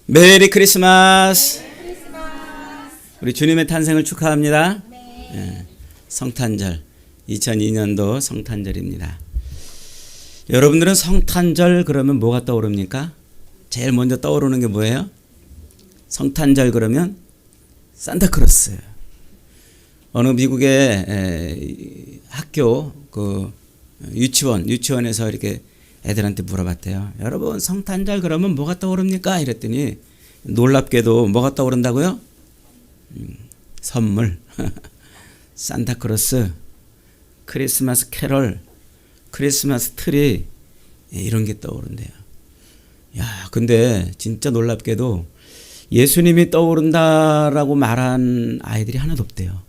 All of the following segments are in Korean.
메리 크리스마스. 우리 주님의 탄생을 축하합니다. 예, 성탄절 2002년도 성탄절입니다. 여러분들은 성탄절 그러면 뭐가 떠오릅니까? 제일 먼저 떠오르는 게 뭐예요? 성탄절 그러면 산타크로스. 어느 미국의 학교 그 유치원에서 이렇게 애들한테 물어봤대요. 여러분 성탄절 그러면 뭐가 떠오릅니까? 이랬더니 놀랍게도 뭐가 떠오른다고요? 선물, 산타크로스, 크리스마스 캐럴, 크리스마스 트리 이런 게 떠오른대요. 야, 근데 진짜 놀랍게도 예수님이 떠오른다라고 말한 아이들이 하나도 없대요.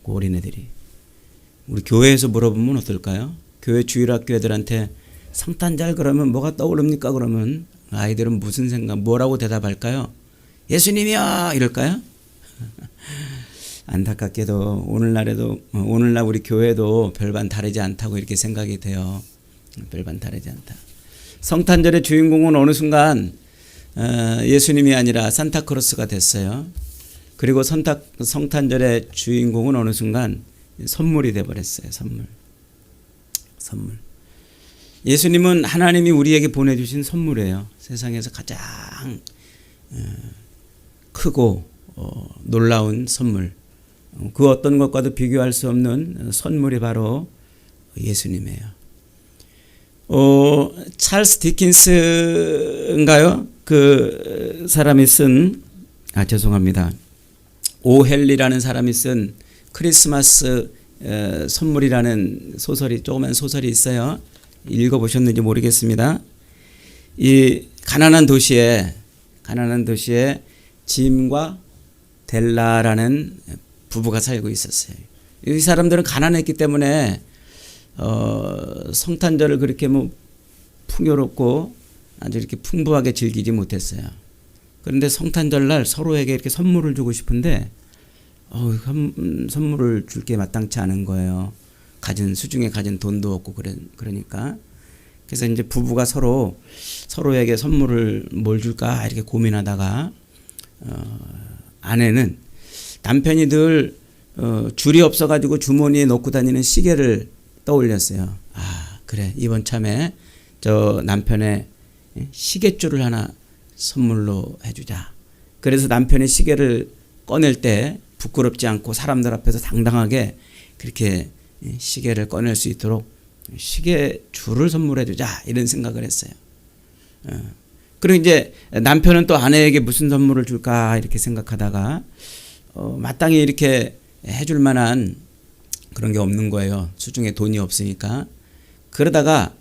그 어린애들이. 우리 교회에서 물어보면 어떨까요? 교회 주일학교 애들한테 성탄절 그러면 뭐가 떠오릅니까? 그러면 아이들은 무슨 생각, 뭐라고 대답할까요? 예수님이요! 이럴까요? 안타깝게도 오늘날 우리 교회도 별반 다르지 않다고 이렇게 생각이 돼요. 별반 다르지 않다. 성탄절의 주인공은 어느 순간 예수님이 아니라 산타크로스가 됐어요. 그리고 성탄절의 주인공은 어느 순간 선물이 돼버렸어요. 선물. 예수님은 하나님이 우리에게 보내주신 선물이에요. 세상에서 가장 크고 놀라운 선물. 그 어떤 것과도 비교할 수 없는 선물이 바로 예수님이에요. 찰스 디킨스인가요? 그 사람이 쓴 죄송합니다. 오헨리라는 사람이 쓴 크리스마스 선물이라는 조그만 소설이 있어요. 읽어보셨는지 모르겠습니다. 이 가난한 도시에 짐과 델라라는 부부가 살고 있었어요. 이 사람들은 가난했기 때문에 성탄절을 그렇게 풍요롭고 아주 이렇게 풍부하게 즐기지 못했어요. 그런데 성탄절날 서로에게 이렇게 선물을 주고 싶은데 선물을 줄 게 마땅치 않은 거예요. 수중에 가진 돈도 없고 그러니까. 그래서 이제 부부가 서로에게 선물을 뭘 줄까 이렇게 고민하다가 아내는 남편이 늘 줄이 없어가지고 주머니에 넣고 다니는 시계를 떠올렸어요. 그래, 이번 참에 저 남편의 시계줄을 하나 선물로 해주자. 그래서 남편의 시계를 꺼낼 때 부끄럽지 않고 사람들 앞에서 당당하게 그렇게 시계를 꺼낼 수 있도록 시계줄을 선물해주자 이런 생각을 했어요. 그리고 이제 남편은 또 아내에게 무슨 선물을 줄까 이렇게 생각하다가 마땅히 이렇게 해줄 만한 그런 게 없는 거예요. 수중에 돈이 없으니까. 그러다가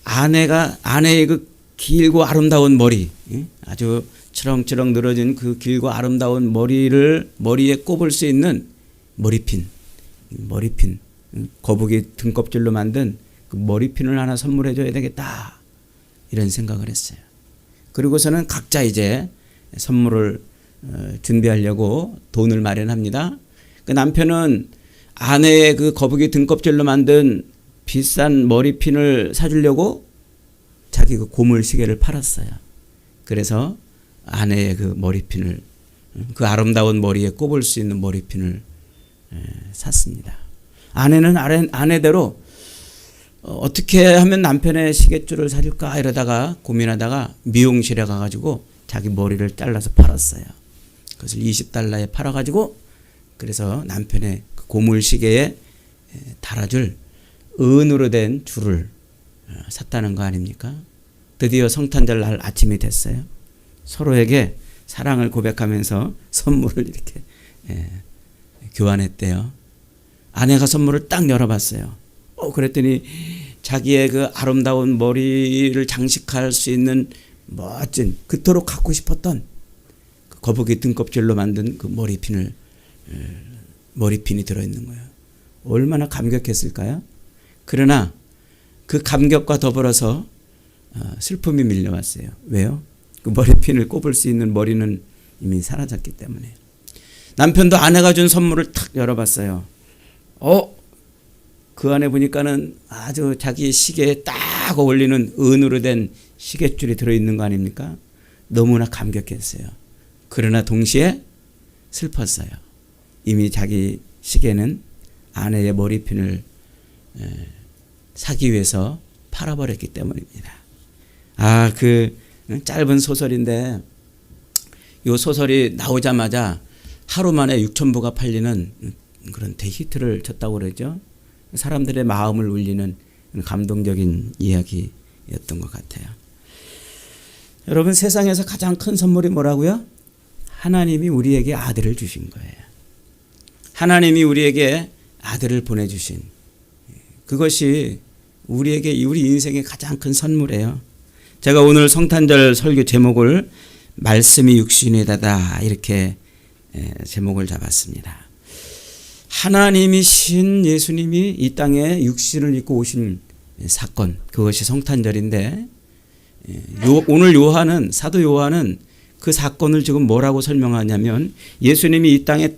아내의 그 길고 아름다운 머리, 아주 치렁치렁 늘어진 그 길고 아름다운 머리에 꼽을 수 있는 머리핀, 거북이 등껍질로 만든 그 머리핀을 하나 선물해줘야 되겠다 이런 생각을 했어요. 그리고서는 각자 이제 선물을 준비하려고 돈을 마련합니다. 그 남편은 아내의 그 거북이 등껍질로 만든 비싼 머리핀을 사주려고 자기 그 고물 시계를 팔았어요. 그래서 아내의 그 머리핀을, 그 아름다운 머리에 꼽을 수 있는 머리핀을 샀습니다. 아내는 아내대로 어떻게 하면 남편의 시계줄을 사줄까 이러다가 고민하다가 미용실에 가가지고 자기 머리를 잘라서 팔았어요. 그것을 $20에 팔아가지고 그래서 남편의 그 고물 시계에 달아줄 은으로 된 줄을 샀다는 거 아닙니까? 드디어 성탄절 날 아침이 됐어요. 서로에게 사랑을 고백하면서 선물을 이렇게 교환했대요. 아내가 선물을 딱 열어봤어요. 그랬더니 자기의 그 아름다운 머리를 장식할 수 있는 멋진, 그토록 갖고 싶었던 그 거북이 등껍질로 만든 그 머리핀이 들어있는 거예요. 얼마나 감격했을까요? 그러나 그 감격과 더불어서 슬픔이 밀려왔어요. 왜요? 그 머리핀을 꼽을 수 있는 머리는 이미 사라졌기 때문에. 남편도 아내가 준 선물을 탁 열어봤어요. 그 안에 보니까는 아주 자기 시계에 딱 어울리는 은으로 된 시계줄이 들어있는 거 아닙니까? 너무나 감격했어요. 그러나 동시에 슬펐어요. 이미 자기 시계는 아내의 머리핀을 사기 위해서 팔아버렸기 때문입니다. 그 짧은 소설인데 이 소설이 나오자마자 하루 만에 6,000부가 팔리는 그런 대히트를 쳤다고 그러죠. 사람들의 마음을 울리는 감동적인 이야기였던 것 같아요. 여러분, 세상에서 가장 큰 선물이 뭐라고요? 하나님이 우리에게 아들을 주신 거예요. 하나님이 우리에게 아들을 보내주신 그것이 우리 인생의 가장 큰 선물이에요. 제가 오늘 성탄절 설교 제목을 말씀이 육신이 되다 이렇게 제목을 잡았습니다. 하나님이신 예수님이 이 땅에 육신을 입고 오신 사건, 그것이 성탄절인데 오늘 사도 요한은 그 사건을 지금 뭐라고 설명하냐면 예수님이 이 땅에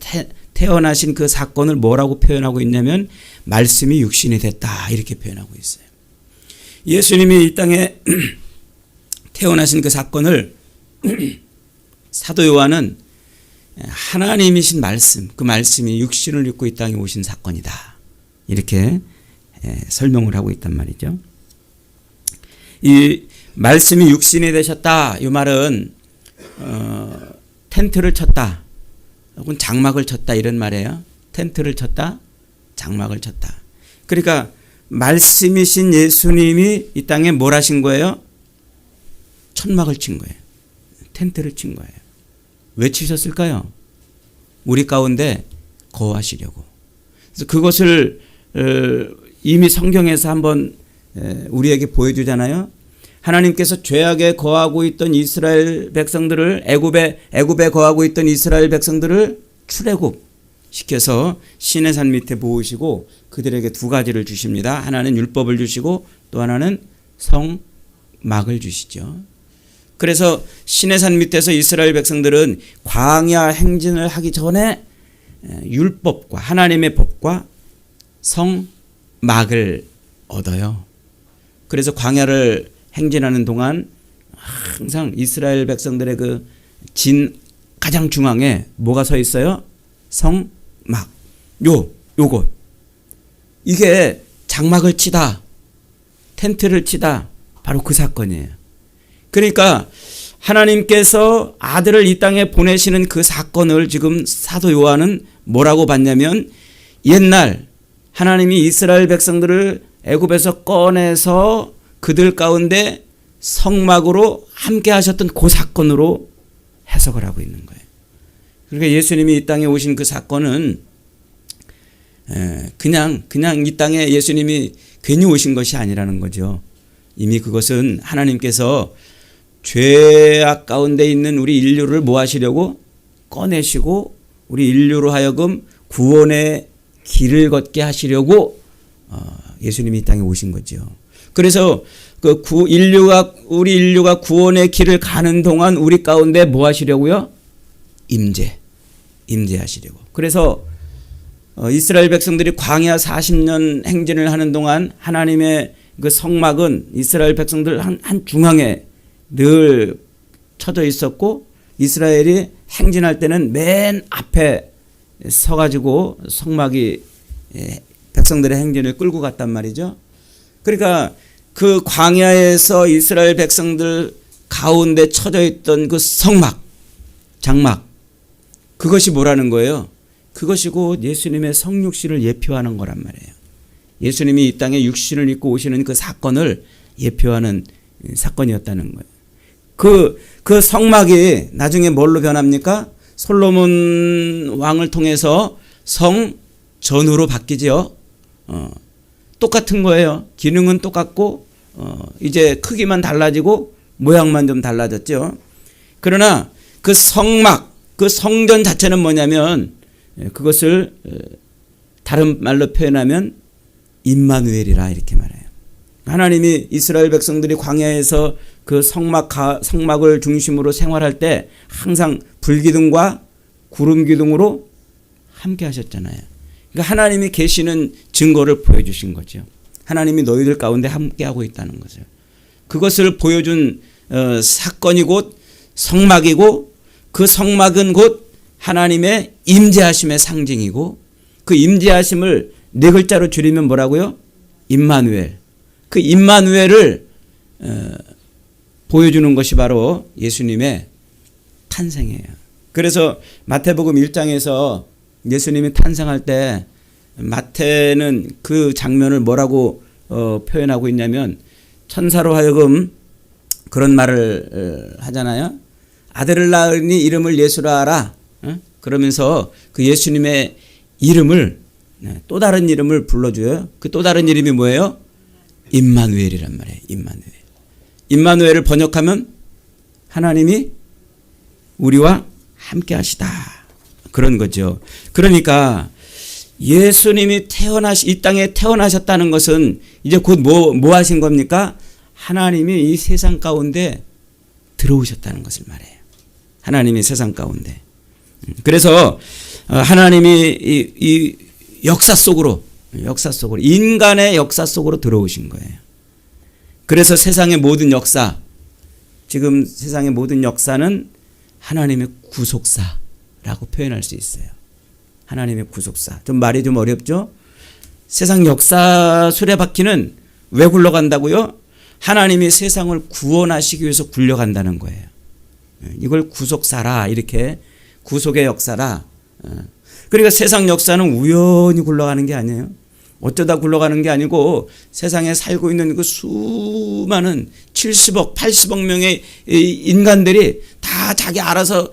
태어나신 그 사건을 뭐라고 표현하고 있냐면 말씀이 육신이 됐다 이렇게 표현하고 있어요. 예수님이 이 땅에 태어나신 그 사건을 사도 요한은 하나님이신 말씀, 그 말씀이 육신을 입고 이 땅에 오신 사건이다 이렇게 설명을 하고 있단 말이죠. 이 말씀이 육신이 되셨다 이 말은 텐트를 쳤다 혹은 장막을 쳤다 이런 말이에요. 텐트를 쳤다, 장막을 쳤다. 그러니까 말씀이신 예수님이 이 땅에 뭘 하신 거예요? 천막을 친 거예요. 텐트를 친 거예요. 왜 치셨을까요? 우리 가운데 거하시려고. 그래서 그것을 이미 성경에서 한번 우리에게 보여주잖아요. 하나님께서 죄악에 거하고 있던 이스라엘 백성들을 애굽에 거하고 있던 이스라엘 백성들을 출애굽시켜서 시내산 밑에 모으시고 그들에게 두 가지를 주십니다. 하나는 율법을 주시고 또 하나는 성막을 주시죠. 그래서 시내산 밑에서 이스라엘 백성들은 광야 행진을 하기 전에 율법과 하나님의 법과 성막을 얻어요. 그래서 광야를 행진하는 동안 항상 이스라엘 백성들의 그 진 가장 중앙에 뭐가 서 있어요? 성막. 요곳. 이게 장막을 치다, 텐트를 치다, 바로 그 사건이에요. 그러니까 하나님께서 아들을 이 땅에 보내시는 그 사건을 지금 사도 요한은 뭐라고 봤냐면 옛날 하나님이 이스라엘 백성들을 애굽에서 꺼내서 그들 가운데 성막으로 함께 하셨던 그 사건으로 해석을 하고 있는 거예요. 그러니까 예수님이 이 땅에 오신 그 사건은 그냥 이 땅에 예수님이 괜히 오신 것이 아니라는 거죠. 이미 그것은 하나님께서 죄악 가운데 있는 우리 인류를 뭐 하시려고 꺼내시고 우리 인류로 하여금 구원의 길을 걷게 하시려고 예수님이 이 땅에 오신 거죠. 그래서 우리 인류가 구원의 길을 가는 동안 우리 가운데 뭐 하시려고요? 임재하시려고. 그래서 이스라엘 백성들이 광야 40년 행진을 하는 동안 하나님의 그 성막은 이스라엘 백성들 한 중앙에 늘 쳐져 있었고 이스라엘이 행진할 때는 맨 앞에 서가지고 성막이 백성들의 행진을 끌고 갔단 말이죠. 그러니까 그 광야에서 이스라엘 백성들 가운데 쳐져 있던 그 성막, 장막, 그것이 뭐라는 거예요? 그것이 곧 예수님의 성육신을 예표하는 거란 말이에요. 예수님이 이 땅에 육신을 입고 오시는 그 사건을 예표하는 사건이었다는 거예요. 그 성막이 나중에 뭘로 변합니까? 솔로몬 왕을 통해서 성전으로 바뀌지요. 똑같은 거예요. 기능은 똑같고 이제 크기만 달라지고 모양만 좀 달라졌죠. 그러나 그 성막, 그 성전 자체는 뭐냐면 그것을 다른 말로 표현하면 임마누엘이라 이렇게 말해요. 하나님이 이스라엘 백성들이 광야에서 그 성막을 중심으로 생활할 때 항상 불기둥과 구름 기둥으로 함께 하셨잖아요. 그러니까 하나님이 계시는 증거를 보여주신 거죠. 하나님이 너희들 가운데 함께하고 있다는 거죠. 그것을 보여준 사건이 곧 성막이고 그 성막은 곧 하나님의 임재하심의 상징이고 그 임재하심을 네 글자로 줄이면 뭐라고요? 임마누엘. 그 임마누엘을 보여주는 것이 바로 예수님의 탄생이에요. 그래서 마태복음 1장에서 예수님이 탄생할 때 마태는 그 장면을 뭐라고 표현하고 있냐면 천사로 하여금 그런 말을 하잖아요. 아들을 낳으니 이름을 예수라 하라. 그러면서 그 예수님의 이름을 또 다른 이름을 불러줘요. 그 또 다른 이름이 뭐예요? 임마누엘이란 말이에요. 임마누엘. 임마누엘을 번역하면 하나님이 우리와 함께 하시다. 그런 거죠. 그러니까 예수님이 이 땅에 태어나셨다는 것은 이제 곧 뭐 하신 겁니까? 하나님이 이 세상 가운데 들어오셨다는 것을 말해요. 하나님이 세상 가운데. 그래서 하나님이 이 역사 속으로 인간의 역사 속으로 들어오신 거예요. 그래서 세상의 모든 역사, 지금 세상의 모든 역사는 하나님의 구속사라고 표현할 수 있어요. 하나님의 구속사. 좀 말이 좀 어렵죠? 세상 역사 수레바퀴는 왜 굴러간다고요? 하나님이 세상을 구원하시기 위해서 굴러간다는 거예요. 이걸 구속사라, 이렇게 구속의 역사라. 그러니까 세상 역사는 우연히 굴러가는 게 아니에요. 어쩌다 굴러가는 게 아니고 세상에 살고 있는 그 수많은 70억, 80억 명의 인간들이 다 자기 알아서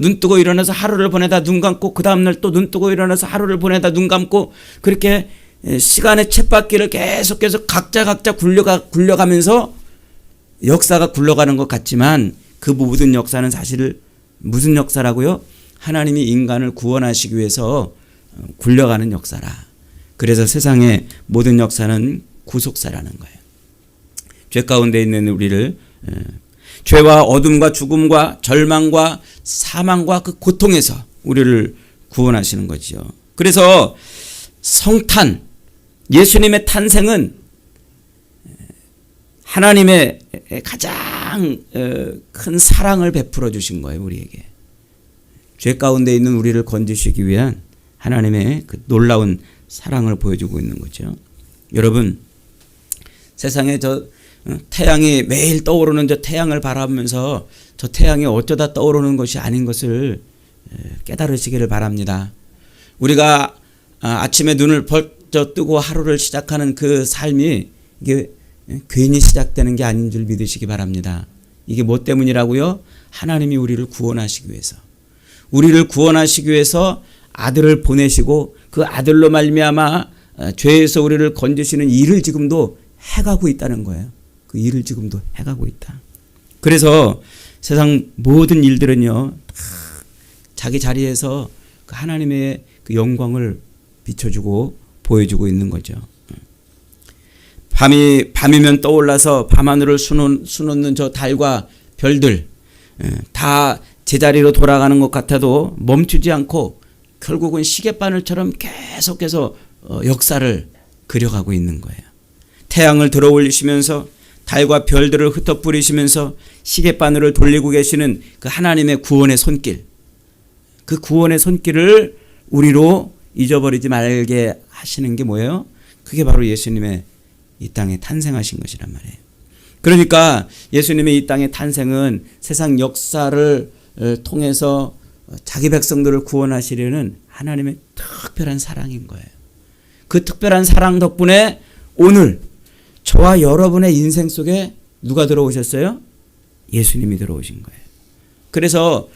눈 뜨고 일어나서 하루를 보내다 눈 감고 그 다음날 또 눈 뜨고 일어나서 하루를 보내다 눈 감고 그렇게 시간의 쳇바퀴를 계속해서 각자 굴려가면서 역사가 굴러가는 것 같지만 그 모든 역사는 사실 무슨 역사라고요? 하나님이 인간을 구원하시기 위해서 굴려가는 역사라. 그래서 세상의 모든 역사는 구속사라는 거예요. 죄 가운데 있는 우리를 죄와 어둠과 죽음과 절망과 사망과 그 고통에서 우리를 구원하시는 거죠. 그래서 성탄, 예수님의 탄생은 하나님의 가장 큰 사랑을 베풀어 주신 거예요. 우리에게. 죄 가운데 있는 우리를 건지시기 위한 하나님의 그 놀라운 사랑을 보여주고 있는 거죠. 여러분, 세상에 저 태양이 매일 떠오르는 저 태양을 바라보면서 저 태양이 어쩌다 떠오르는 것이 아닌 것을 깨달으시기를 바랍니다. 우리가 아침에 눈을 벌쩍 뜨고 하루를 시작하는 그 삶이 이게 괜히 시작되는 게 아닌 줄 믿으시기 바랍니다. 이게 뭐 때문이라고요? 하나님이 우리를 구원하시기 위해서. 우리를 구원하시기 위해서 아들을 보내시고 그 아들로 말미암아 죄에서 우리를 건지시는 일을 지금도 해가고 있다는 거예요. 그 일을 지금도 해가고 있다. 그래서 세상 모든 일들은요, 다 자기 자리에서 그 하나님의 그 영광을 비춰주고 보여주고 있는 거죠. 밤이면 떠올라서 밤하늘을 수놓는 저 달과 별들 다 제자리로 돌아가는 것 같아도 멈추지 않고 결국은 시계바늘처럼 계속해서 역사를 그려가고 있는 거예요. 태양을 들어 올리시면서 달과 별들을 흩어뿌리시면서 시계바늘을 돌리고 계시는 그 하나님의 구원의 손길, 그 구원의 손길을 우리로 잊어버리지 말게 하시는 게 뭐예요? 그게 바로 예수님의 이 땅에 탄생하신 것이란 말이에요. 그러니까 예수님의 이 땅의 탄생은 세상 역사를 통해서 자기 백성들을 구원하시려는 하나님의 특별한 사랑인 거예요. 그 특별한 사랑 덕분에 오늘 저와 여러분의 인생 속에 누가 들어오셨어요? 예수님이 들어오신 거예요. 그래서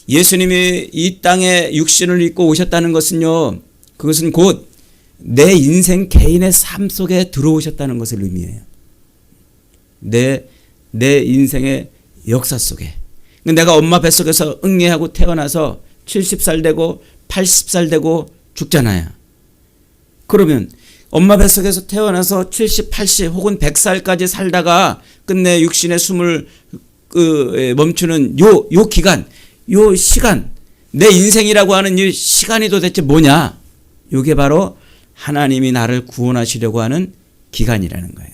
예수님이 이 땅에 육신을 입고 오셨다는 것은요, 그것은 곧 내 인생 개인의 삶 속에 들어오셨다는 것을 의미해요. 내 인생의 역사 속에. 내가 엄마 뱃속에서 응애하고 태어나서 70살 되고 80살 되고 죽잖아요. 그러면 엄마 뱃속에서 태어나서 70, 80 혹은 100살까지 살다가 끝내 육신의 숨을 멈추는 요 기간, 요 시간, 내 인생이라고 하는 이 시간이 도대체 뭐냐? 이게 바로 하나님이 나를 구원하시려고 하는 기간이라는 거예요.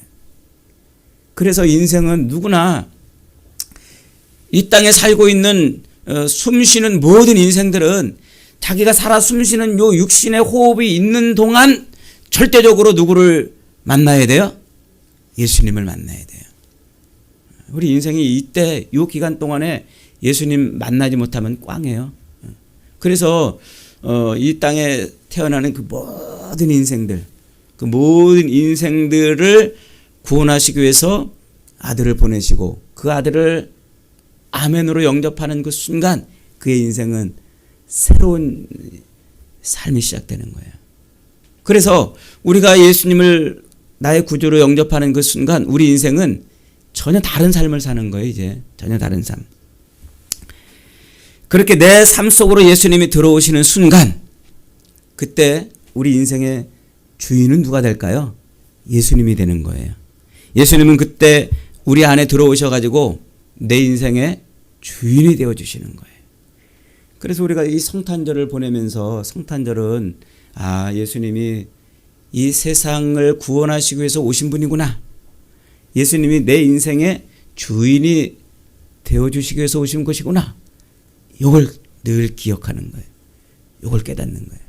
그래서 인생은 누구나 이 땅에 살고 있는 숨쉬는 모든 인생들은 자기가 살아 숨쉬는 요 육신의 호흡이 있는 동안 절대적으로 누구를 만나야 돼요? 예수님을 만나야 돼요. 우리 인생이 이때 요 기간 동안에 예수님 만나지 못하면 꽝이에요. 그래서 이 땅에 태어나는 그 모든 인생들, 그 모든 인생들을 구원하시기 위해서 아들을 보내시고 그 아들을 아멘으로 영접하는 그 순간 그의 인생은 새로운 삶이 시작되는 거예요. 그래서 우리가 예수님을 나의 구주로 영접하는 그 순간 우리 인생은 전혀 다른 삶을 사는 거예요. 이제 전혀 다른 삶. 그렇게 내 삶 속으로 예수님이 들어오시는 순간 그때 우리 인생의 주인은 누가 될까요? 예수님이 되는 거예요. 예수님은 그때 우리 안에 들어오셔가지고 내 인생의 주인이 되어주시는 거예요. 그래서 우리가 이 성탄절을 보내면서 성탄절은 예수님이 이 세상을 구원하시기 위해서 오신 분이구나. 예수님이 내 인생의 주인이 되어주시기 위해서 오신 것이구나. 이걸 늘 기억하는 거예요. 이걸 깨닫는 거예요.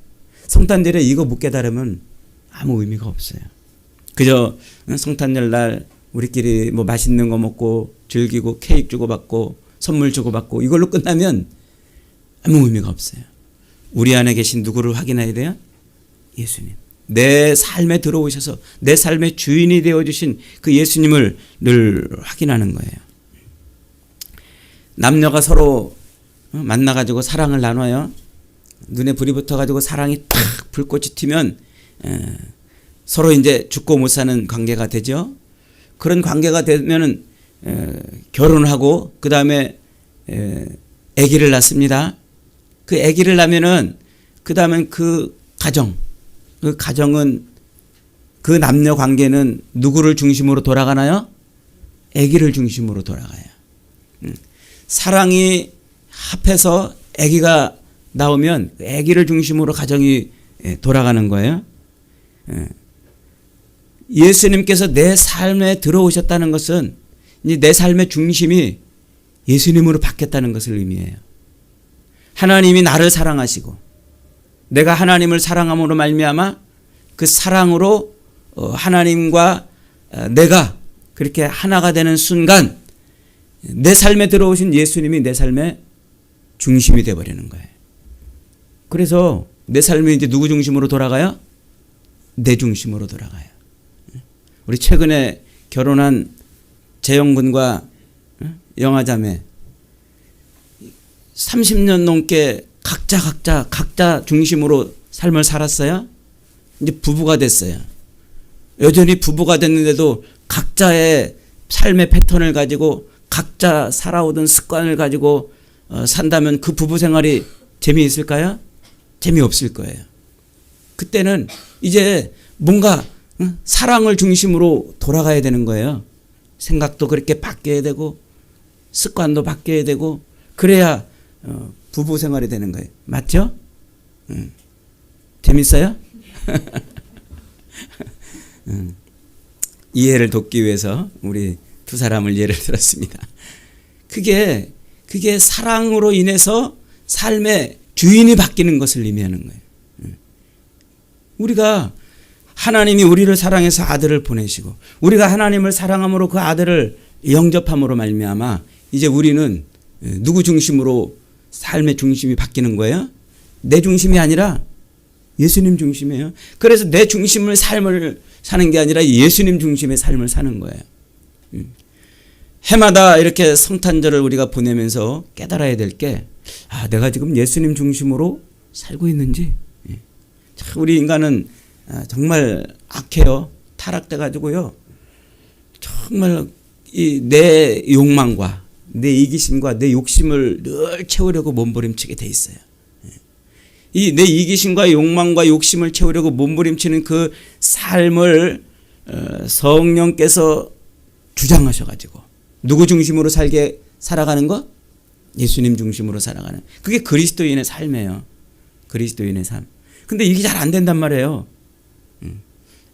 성탄절에 이거 못 깨달으면 아무 의미가 없어요. 그저 성탄절 날 우리끼리 뭐 맛있는 거 먹고 즐기고 케이크 주고받고 선물 주고받고 이걸로 끝나면 아무 의미가 없어요. 우리 안에 계신 누구를 확인해야 돼요? 예수님. 내 삶에 들어오셔서 내 삶의 주인이 되어주신 그 예수님을 늘 확인하는 거예요. 남녀가 서로 만나가지고 사랑을 나눠요. 눈에 불이 붙어가지고 사랑이 탁 불꽃이 튀면 서로 이제 죽고 못 사는 관계가 되죠. 그런 관계가 되면은 결혼하고 그 다음에 아기를 낳습니다. 그 아기를 낳으면은 그 다음엔 그 가정은 그 남녀 관계는 누구를 중심으로 돌아가나요? 아기를 중심으로 돌아가요. 사랑이 합해서 아기가 나오면 아기를 중심으로 가정이 돌아가는 거예요. 예수님께서 내 삶에 들어오셨다는 것은 이제 내 삶의 중심이 예수님으로 바뀌었다는 것을 의미해요. 하나님이 나를 사랑하시고 내가 하나님을 사랑함으로 말미암아 그 사랑으로 하나님과 내가 그렇게 하나가 되는 순간 내 삶에 들어오신 예수님이 내 삶의 중심이 되어버리는 거예요. 그래서 내 삶이 이제 누구 중심으로 돌아가요? 내 중심으로 돌아가요. 우리 최근에 결혼한 재영군과 영아자매 30년 넘게 각자 중심으로 삶을 살았어요. 이제 부부가 됐어요. 여전히 부부가 됐는데도 각자의 삶의 패턴을 가지고 각자 살아오던 습관을 가지고 산다면 그 부부 생활이 재미있을까요? 재미없을 거예요. 그때는 이제 뭔가 사랑을 중심으로 돌아가야 되는 거예요. 생각도 그렇게 바뀌어야 되고 습관도 바뀌어야 되고 그래야 부부 생활이 되는 거예요. 맞죠? 재밌어요? 이해를 돕기 위해서 우리 두 사람을 예를 들었습니다. 그게 사랑으로 인해서 삶의 주인이 바뀌는 것을 의미하는 거예요. 우리가 하나님이 우리를 사랑해서 아들을 보내시고 우리가 하나님을 사랑함으로 그 아들을 영접함으로 말미암아 이제 우리는 누구 중심으로 삶의 중심이 바뀌는 거예요? 내 중심이 아니라 예수님 중심이에요. 그래서 내 중심을 삶을 사는 게 아니라 예수님 중심의 삶을 사는 거예요. 해마다 이렇게 성탄절을 우리가 보내면서 깨달아야 될 게 내가 지금 예수님 중심으로 살고 있는지. 우리 인간은 정말 악해요. 타락돼 가지고요. 정말 내 욕망과 내 이기심과 내 욕심을 늘 채우려고 몸부림치게 돼 있어요. 이 내 이기심과 욕망과 욕심을 채우려고 몸부림치는 그 삶을 성령께서 주장하셔가지고 누구 중심으로 살아가는 거? 예수님 중심으로 살아가는. 그게 그리스도인의 삶이에요. 그리스도인의 삶. 근데 이게 잘 안 된단 말이에요.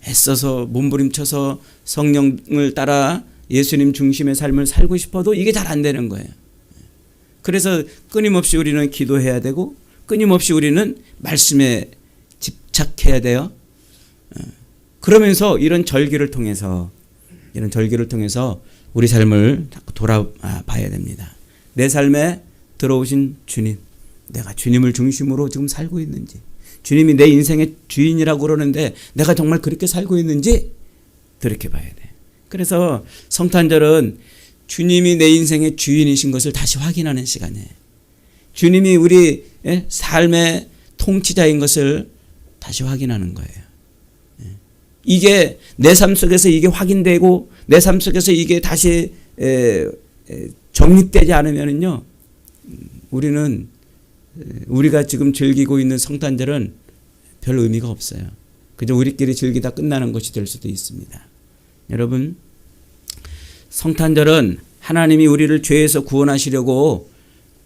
애써서 몸부림쳐서 성령을 따라 예수님 중심의 삶을 살고 싶어도 이게 잘 안 되는 거예요. 그래서 끊임없이 우리는 기도해야 되고 끊임없이 우리는 말씀에 집착해야 돼요. 그러면서 이런 절기를 통해서 우리 삶을 자꾸 돌아봐야 됩니다. 내 삶에 들어오신 주님, 내가 주님을 중심으로 지금 살고 있는지, 주님이 내 인생의 주인이라고 그러는데 내가 정말 그렇게 살고 있는지 돌이켜봐야 돼. 그래서 성탄절은 주님이 내 인생의 주인이신 것을 다시 확인하는 시간이에요. 주님이 우리 삶의 통치자인 것을 다시 확인하는 거예요. 이게 내 삶 속에서 이게 확인되고 내 삶 속에서 이게 다시 정립되지 않으면은요, 우리가 지금 즐기고 있는 성탄절은 별 의미가 없어요. 그저 우리끼리 즐기다 끝나는 것이 될 수도 있습니다. 여러분, 성탄절은 하나님이 우리를 죄에서 구원하시려고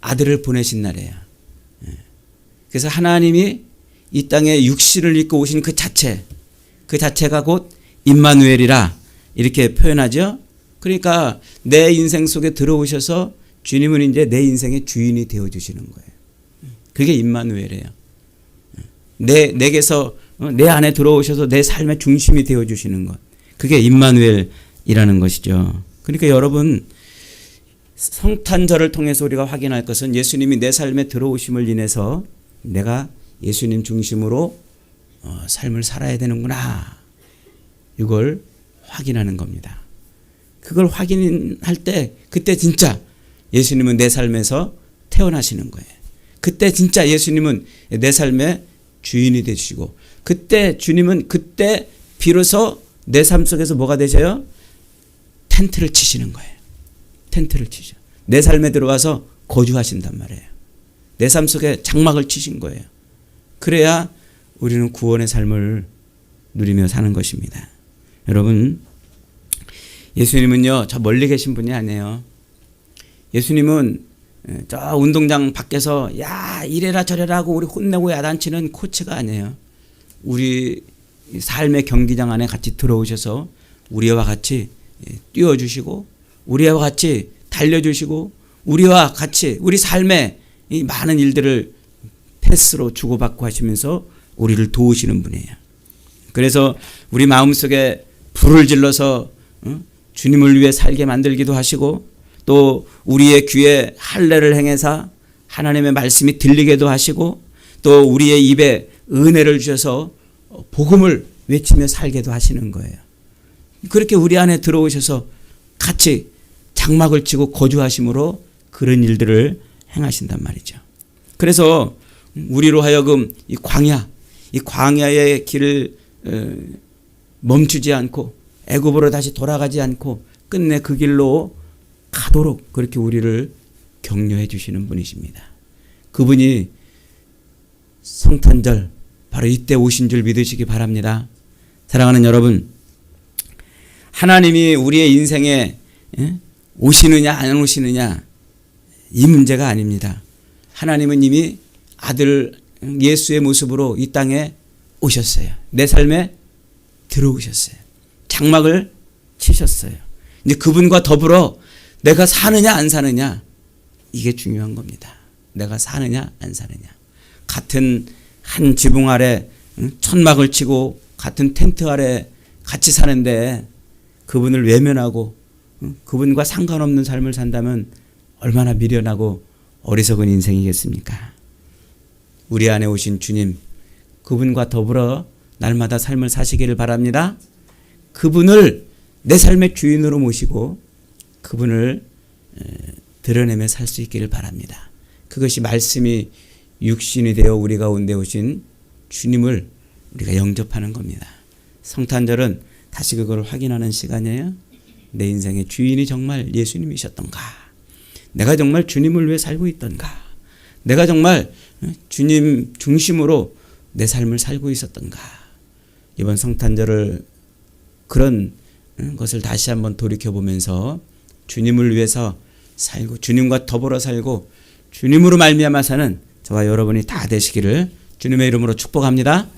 아들을 보내신 날이에요. 그래서 하나님이 이 땅에 육신을 입고 오신 그 자체가 곧 임마누엘이라 이렇게 표현하죠. 그러니까 내 인생 속에 들어오셔서 주님은 이제 내 인생의 주인이 되어주시는 거예요. 그게 임마누엘이에요. 내게서 내 안에 들어오셔서 내 삶의 중심이 되어주시는 것. 그게 임마누엘이라는 것이죠. 그러니까 여러분, 성탄절을 통해서 우리가 확인할 것은 예수님이 내 삶에 들어오심을 인해서 내가 예수님 중심으로 삶을 살아야 되는구나. 이걸 확인하는 겁니다. 그걸 확인할 때 그때 진짜 예수님은 내 삶에서 태어나시는 거예요. 그때 진짜 예수님은 내 삶의 주인이 되시고 그때 주님은 그때 비로소 내 삶 속에서 뭐가 되셔요? 텐트를 치시는 거예요. 텐트를 치셔. 내 삶에 들어와서 거주하신단 말이에요. 내 삶 속에 장막을 치신 거예요. 그래야 우리는 구원의 삶을 누리며 사는 것입니다. 여러분, 예수님은요, 저 멀리 계신 분이 아니에요. 예수님은 저 운동장 밖에서 야 이래라 저래라 하고 우리 혼내고 야단치는 코치가 아니에요. 우리 삶의 경기장 안에 같이 들어오셔서 우리와 같이 뛰어주시고 우리와 같이 달려주시고 우리와 같이 우리 삶의 이 많은 일들을 패스로 주고받고 하시면서 우리를 도우시는 분이에요. 그래서 우리 마음속에 불을 질러서 주님을 위해 살게 만들기도 하시고 또 우리의 귀에 할례를 행해서 하나님의 말씀이 들리게도 하시고 또 우리의 입에 은혜를 주셔서 복음을 외치며 살게도 하시는 거예요. 그렇게 우리 안에 들어오셔서 같이 장막을 치고 거주하심으로 그런 일들을 행하신단 말이죠. 그래서 우리로 하여금 이 광야의 길을 멈추지 않고 애굽으로 다시 돌아가지 않고 끝내 그 길로 가도록 그렇게 우리를 격려해 주시는 분이십니다. 그분이 성탄절 바로 이때 오신 줄 믿으시기 바랍니다. 사랑하는 여러분, 하나님이 우리의 인생에 오시느냐 안 오시느냐 이 문제가 아닙니다. 하나님은 이미 아들 예수의 모습으로 이 땅에 오셨어요. 내 삶에 들어오셨어요. 장막을 치셨어요. 이제 그분과 더불어 내가 사느냐 안 사느냐 이게 중요한 겁니다. 내가 사느냐 안 사느냐. 같은 한 지붕 아래 천막을 치고 같은 텐트 아래 같이 사는데 그분을 외면하고 그분과 상관없는 삶을 산다면 얼마나 미련하고 어리석은 인생이겠습니까? 우리 안에 오신 주님, 그분과 더불어 날마다 삶을 사시기를 바랍니다. 그분을 내 삶의 주인으로 모시고 그분을 드러내며 살 수 있기를 바랍니다. 그것이 말씀이 육신이 되어 우리 가운데 오신 주님을 우리가 영접하는 겁니다. 성탄절은 다시 그걸 확인하는 시간이에요. 내 인생의 주인이 정말 예수님이셨던가? 내가 정말 주님을 위해 살고 있던가? 내가 정말 주님 중심으로 내 삶을 살고 있었던가? 이번 성탄절을 그런 것을 다시 한번 돌이켜보면서 주님을 위해서 살고 주님과 더불어 살고 주님으로 말미암아 사는 저와 여러분이 다 되시기를 주님의 이름으로 축복합니다.